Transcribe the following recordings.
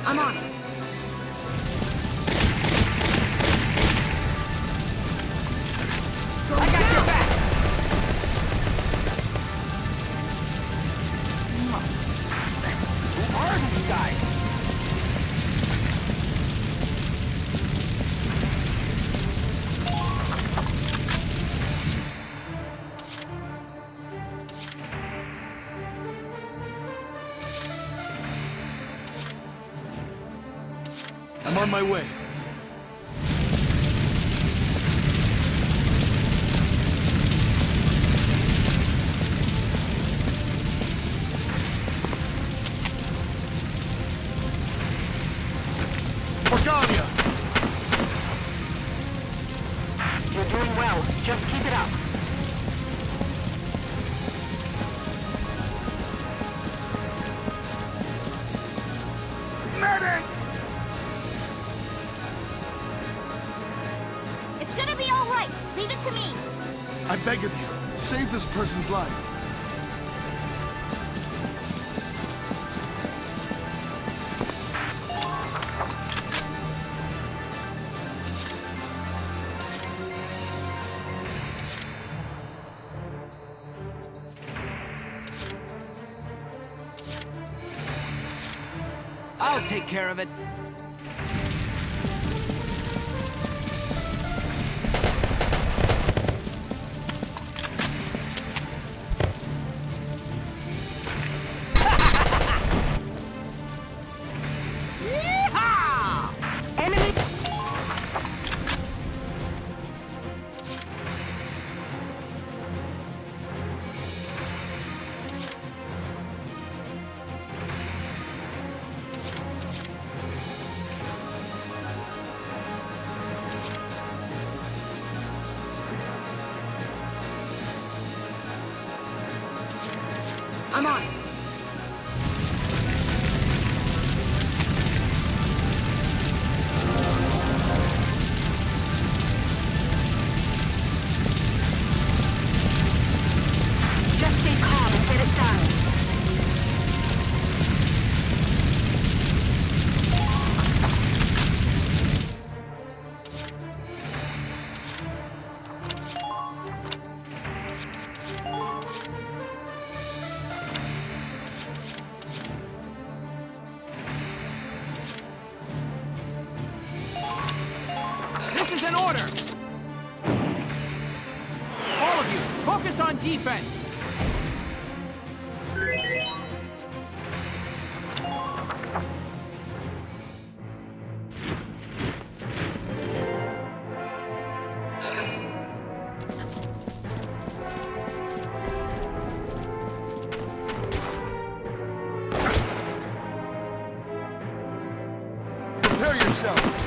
I'm on it. I got your back! Who are these guys? I'm on my way. Faldio! You're doing well. Just keep it up. Medic! It's gonna be all right. Leave it to me. I beg of you, save this person's life. I'll take care of it. Yeehaw! Enemy! I'm on it. Just stay calm and get it done. This is an order! All of you, focus on defense! Prepare yourself.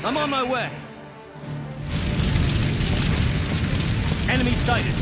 I'm on my way. Enemy sighted.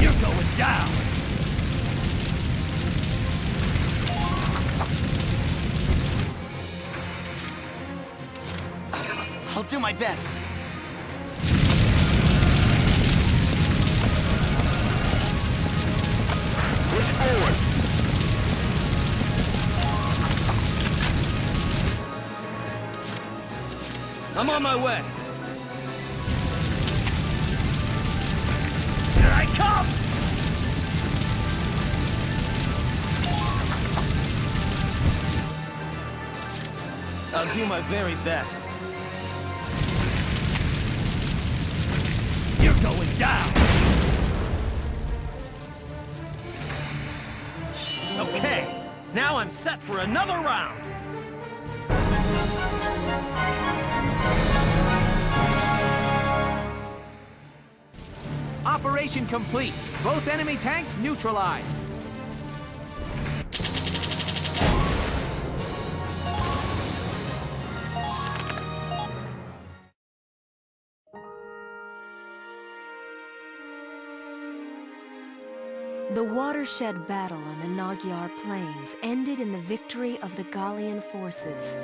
You're going down. I'll do my best. Push forward. I'm on my way. Here I come! I'll do my very best. You're going down! Okay, now I'm set for another round. Operation complete. Both enemy tanks neutralized. The watershed battle on the Magyar Plains ended in the victory of the Gallian forces.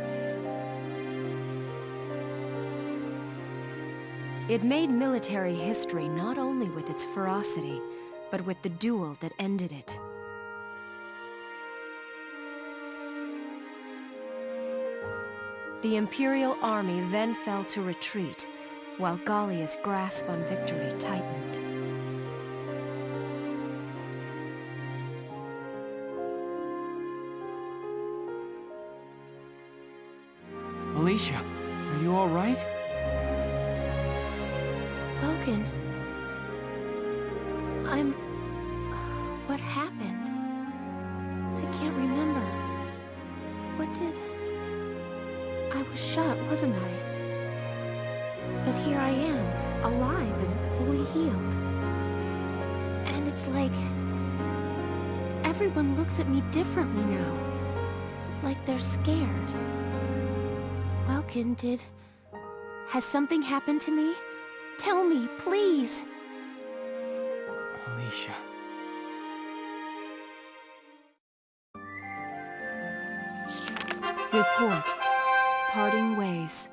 It made military history not only with its ferocity, but with the duel that ended it. The Imperial army then fell to retreat, while Gallia's grasp on victory tightened. Alicia, are you all right? Vulcan, what happened? I can't remember. What did... I was shot, wasn't I? But here I am, alive and fully healed. And it's like... everyone looks at me differently now. Like they're scared. Vulcan, has something happened to me? Tell me, please! Alicia. Report. Parting ways.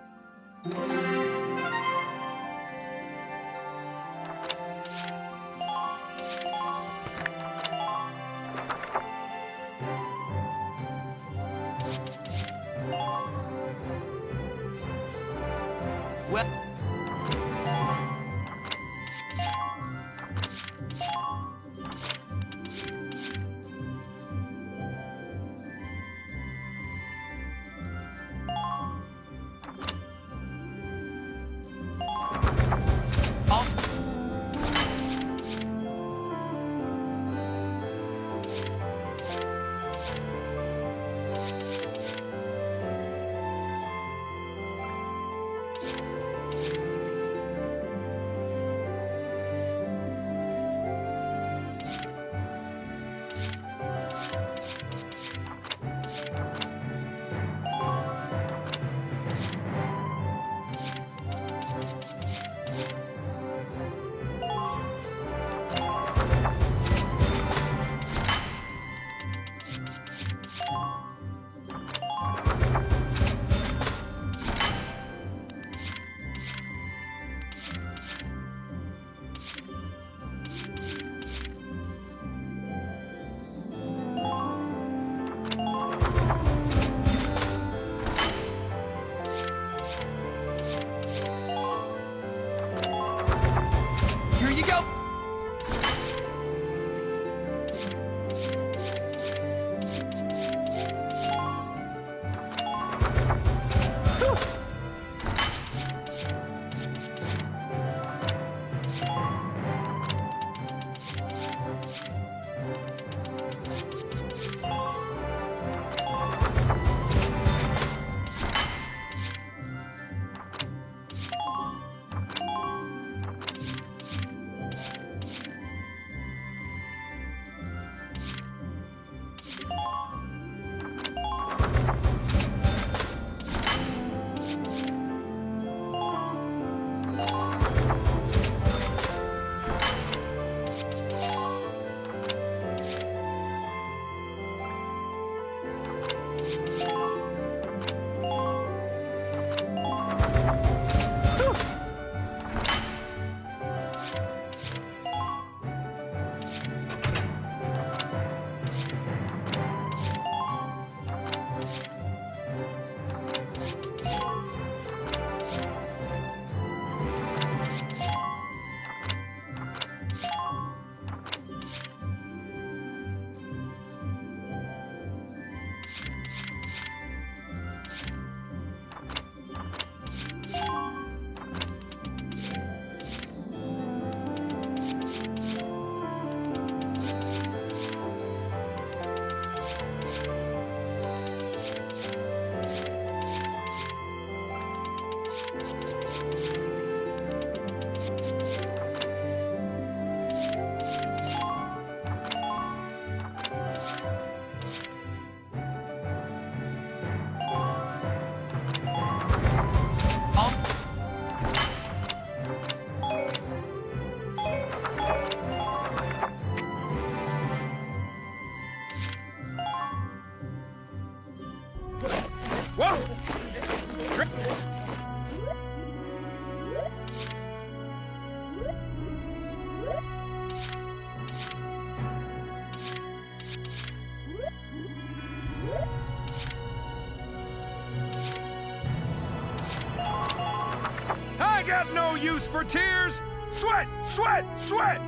got no use for tears! Sweat! Sweat! Sweat!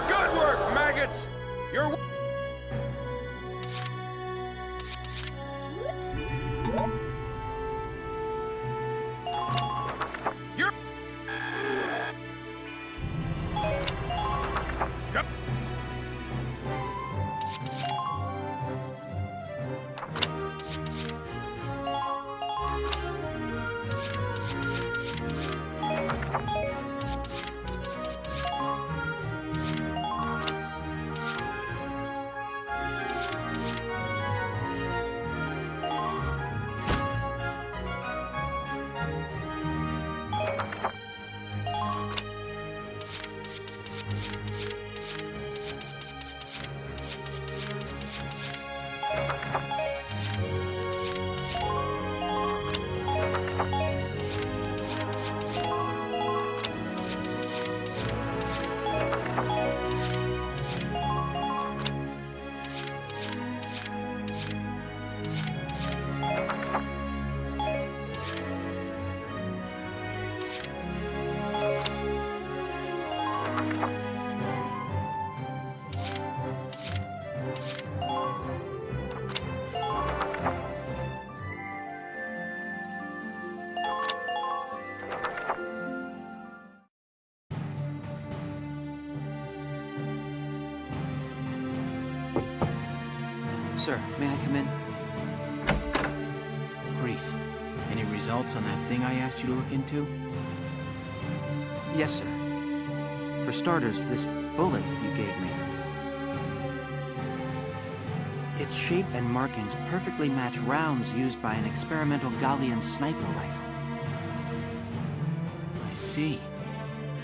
Good work, maggots! You're... You're... Yep. Sir, may I come in? Grease, any results on that thing I asked you to look into? Yes, sir. For starters, this bullet you gave me. Its shape and markings perfectly match rounds used by an experimental Gallian sniper rifle. I see.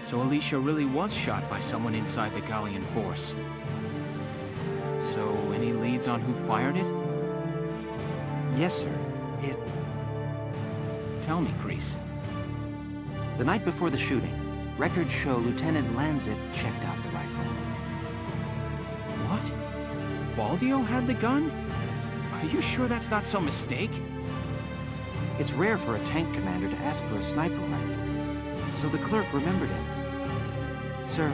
So Alicia really was shot by someone inside the Gallian force. So, any leads on who fired it? Yes, sir. Tell me, Grease. The night before the shooting, records show Lieutenant Lanzit checked out the rifle. What? Faldio had the gun? Are you sure that's not some mistake? It's rare for a tank commander to ask for a sniper rifle, so the clerk remembered it. Sir,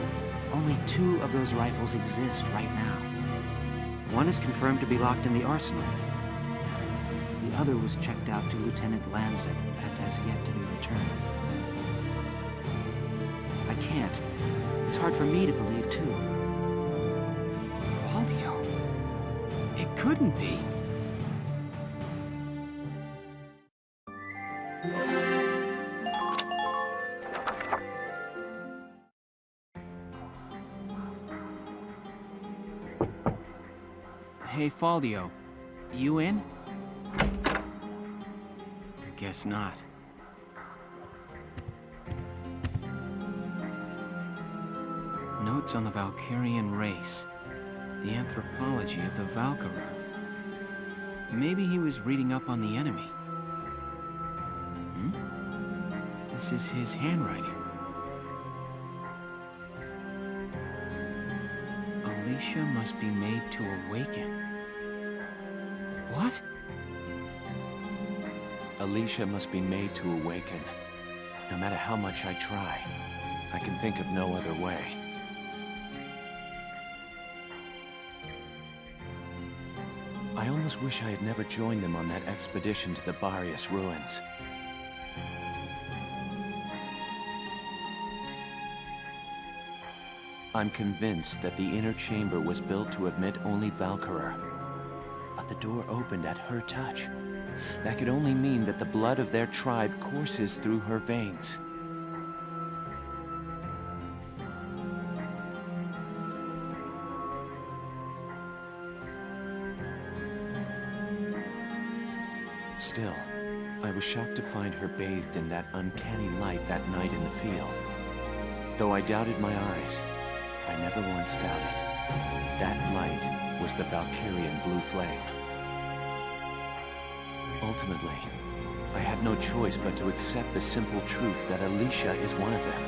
only 2 of those rifles exist right now. One is confirmed to be locked in the arsenal. The other was checked out to Lieutenant Lanzit and has yet to be returned. I can't. It's hard for me to believe, too. Faldio? It couldn't be. Hey, Faldio. You in? I guess not. Notes on the Valkyrian race. The anthropology of the Valkyria. Maybe he was reading up on the enemy. This is his handwriting. Alicia must be made to awaken. What? Alicia must be made to awaken. No matter how much I try, I can think of no other way. I almost wish I had never joined them on that expedition to the Barius ruins. I'm convinced that the inner chamber was built to admit only Valkyria. But the door opened at her touch. That could only mean that the blood of their tribe courses through her veins. Still, I was shocked to find her bathed in that uncanny light that night in the field. Though I doubted my eyes, I never once doubted. That light was the Valkyrian blue flame. Ultimately, I had no choice but to accept the simple truth that Alicia is one of them.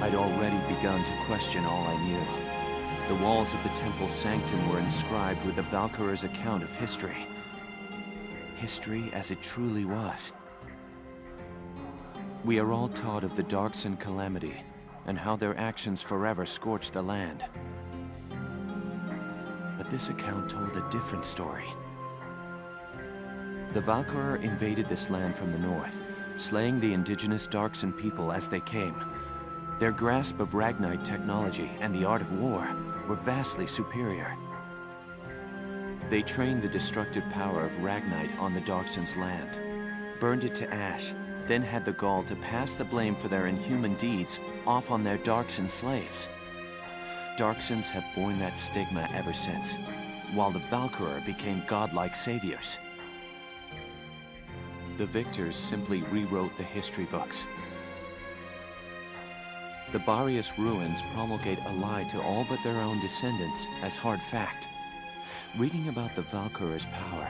I'd already begun to question all I knew. The walls of the temple sanctum were inscribed with the Valkyria's account of history. history as it truly was. We are all taught of the Darkson calamity, and how their actions forever scorched the land. But this account told a different story. The Valkyria invaded this land from the north, slaying the indigenous Darkson people as they came. Their grasp of Ragnite technology and the art of war were vastly superior. They trained the destructive power of Ragnite on the Darkson's land, burned it to ash, then had the gall to pass the blame for their inhuman deeds off on their Darkson slaves. Darksons have borne that stigma ever since, while the Valkyria became godlike saviors. The victors simply rewrote the history books. The Barrios ruins promulgate a lie to all but their own descendants as hard fact. Reading about the Valkyria's power,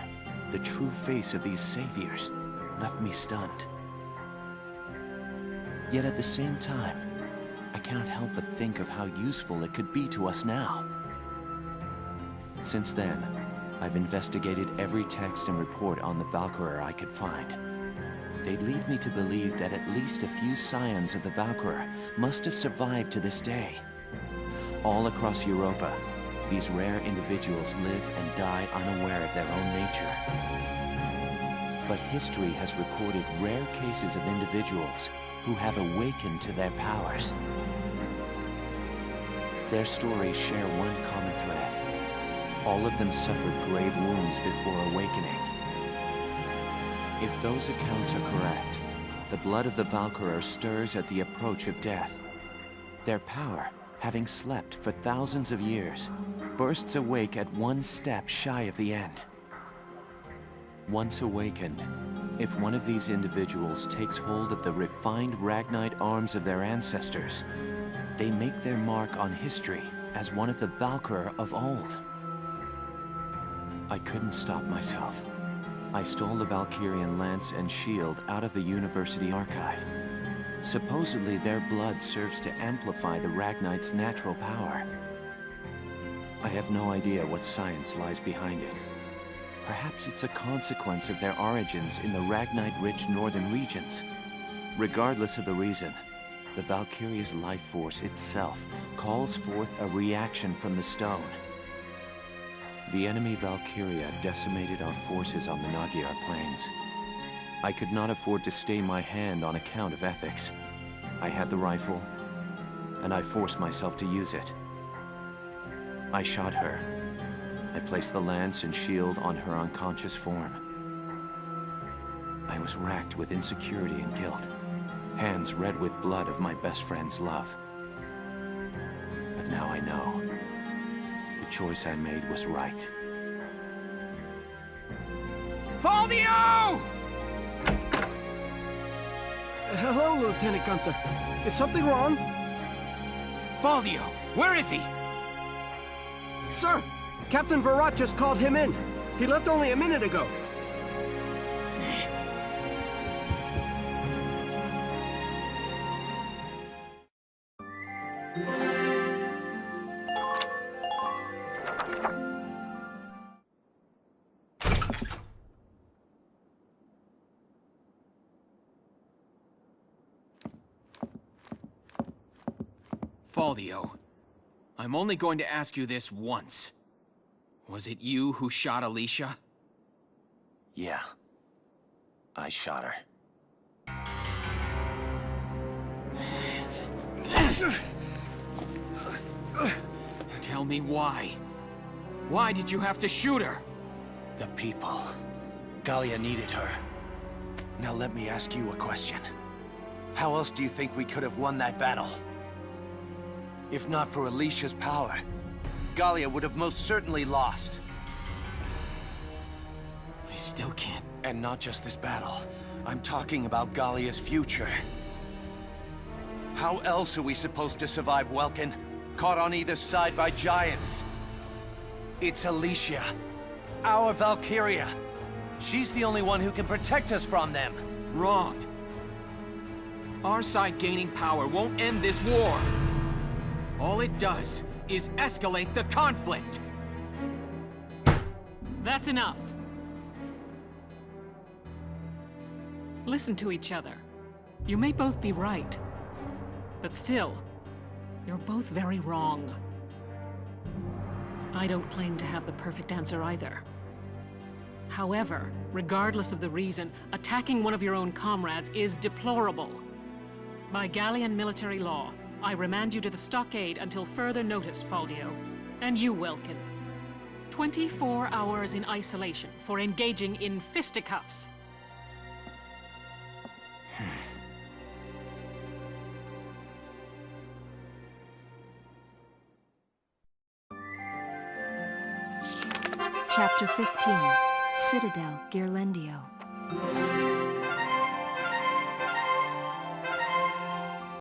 the true face of these saviors, left me stunned. Yet at the same time, I cannot help but think of how useful it could be to us now. Since then, I've investigated every text and report on the Valkyria I could find. They lead me to believe that at least a few scions of the Valkyria must have survived to this day. All across Europa, these rare individuals live and die unaware of their own nature. But history has recorded rare cases of individuals who have awakened to their powers. Their stories share one common thread. All of them suffered grave wounds before awakening. If those accounts are correct, the blood of the Valkyria stirs at the approach of death. Their power, having slept for thousands of years, bursts awake at one step shy of the end. Once awakened, if one of these individuals takes hold of the refined Ragnite arms of their ancestors, they make their mark on history as one of the Valkyria of old. I couldn't stop myself. I stole the Valkyrian lance and shield out of the university archive. Supposedly their blood serves to amplify the Ragnite's natural power. I have no idea what science lies behind it. Perhaps it's a consequence of their origins in the Ragnite-rich northern regions. Regardless of the reason, the Valkyria's life force itself calls forth a reaction from the stone. The enemy Valkyria decimated our forces on the Magyar plains. I could not afford to stay my hand on account of ethics. I had the rifle, and I forced myself to use it. I shot her. I placed the lance and shield on her unconscious form. I was racked with insecurity and guilt, hands red with blood of my best friend's love. But now I know. The choice I made was right. Faldio! Hello, Lieutenant Gunther. Is something wrong? Faldio, where is he? Sir, Captain Virat just called him in. He left only a minute ago. Faldio, I'm only going to ask you this once. Was it you who shot Alicia? Yeah. I shot her. Tell me why. Why did you have to shoot her? The people. Gallia needed her. Now let me ask you a question. How else do you think we could have won that battle? If not for Alicia's power, Gallia would have most certainly lost. I still can't. And not just this battle. I'm talking about Gallia's future. How else are we supposed to survive Welkin? Caught on either side by giants. It's Alicia. Our Valkyria. She's the only one who can protect us from them. Wrong. Our side gaining power won't end this war. All it does is escalate the conflict. That's enough. Listen to each other. You may both be right, but still, you're both very wrong. I don't claim to have the perfect answer either. However, regardless of the reason, attacking one of your own comrades is deplorable. By Gallian military law, I remand you to the stockade until further notice, Faldio. And you, Welkin. 24 hours in isolation for engaging in fisticuffs. Chapter 15, Citadel Ghirlandaio.